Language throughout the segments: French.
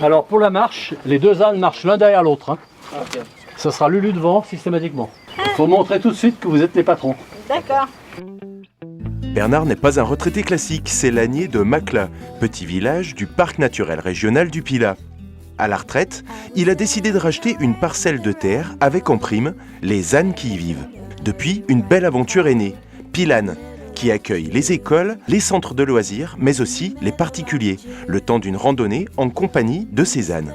Alors pour la marche, les deux ânes marchent l'un derrière l'autre. Hein. Ok. Ça sera Lulu devant systématiquement. Il faut montrer tout de suite que vous êtes les patrons. D'accord. Bernard n'est pas un retraité classique, c'est l'ânier de Macla, petit village du parc naturel régional du Pilat. À la retraite, il a décidé de racheter une parcelle de terre avec en prime les ânes qui y vivent. Depuis, une belle aventure est née, Pilane, qui accueille les écoles, les centres de loisirs, mais aussi les particuliers, le temps d'une randonnée en compagnie de ces ânes.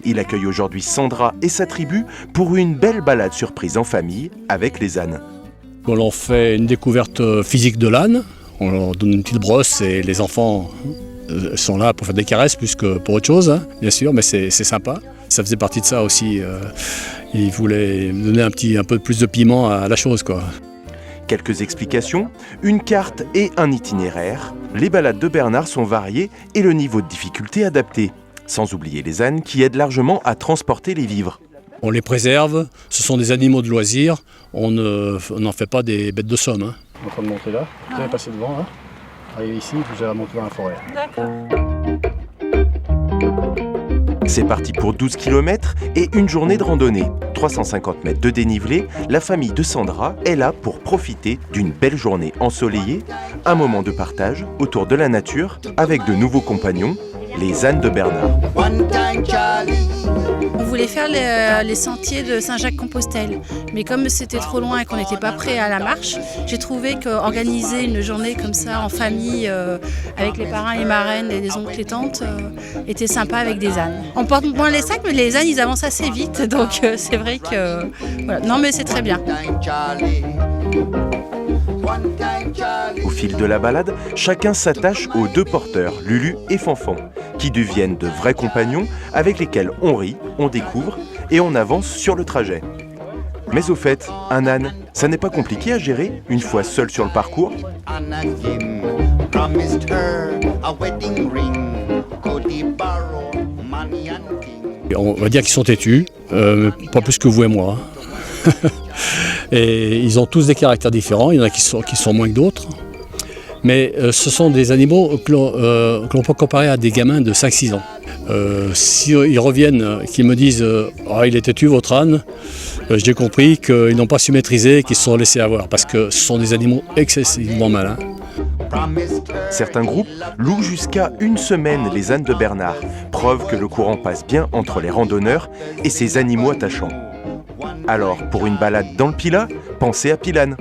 Il accueille aujourd'hui Sandra et sa tribu pour une belle balade surprise en famille avec les ânes. On leur fait une découverte physique de l'âne, on leur donne une petite brosse et les enfants sont là pour faire des caresses plus que pour autre chose, hein, bien sûr, mais c'est sympa. Ça faisait partie de ça aussi. Ils voulaient donner un peu plus de piment à la chose, quoi. Quelques explications, une carte et un itinéraire. Les balades de Bernard sont variées et le niveau de difficulté adapté. Sans oublier les ânes qui aident largement à transporter les vivres. On les préserve, ce sont des animaux de loisirs, on n'en fait pas des bêtes de somme. Hein. On est en train de monter là, vous allez passer devant là. Arrivez ici, vous allez monter dans la forêt. D'accord. C'est parti pour 12 km et une journée de randonnée. 350 mètres de dénivelé, la famille de Sandra est là pour profiter d'une belle journée ensoleillée, un moment de partage autour de la nature avec de nouveaux compagnons, les ânes de Bernard. On voulait faire les sentiers de Saint-Jacques-Compostelle, mais comme c'était trop loin et qu'on n'était pas prêt à la marche, j'ai trouvé qu'organiser une journée comme ça en famille, avec les parrains et les marraines et les oncles et tantes, était sympa avec des ânes. On porte moins les sacs, mais les ânes ils avancent assez vite, donc c'est vrai que... Voilà. Non mais c'est très bien. Au fil de la balade, chacun s'attache aux deux porteurs, Lulu et Fanfan, qui deviennent de vrais compagnons avec lesquels on rit, on découvre et on avance sur le trajet. Mais au fait, un âne, ça n'est pas compliqué à gérer une fois seul sur le parcours. On va dire qu'ils sont têtus, pas plus que vous et moi. Et ils ont tous des caractères différents, il y en a qui sont moins que d'autres. Mais ce sont des animaux que l'on peut comparer à des gamins de 5-6 ans. S'ils reviennent, qu'ils me disent « Ah, il est têtu votre âne », j'ai compris qu'ils n'ont pas su maîtriser et qu'ils se sont laissés avoir, parce que ce sont des animaux excessivement malins. Certains groupes louent jusqu'à une semaine les ânes de Bernard, preuve que le courant passe bien entre les randonneurs et ces animaux attachants. Alors, pour une balade dans le Pilat, pensez à Pilane.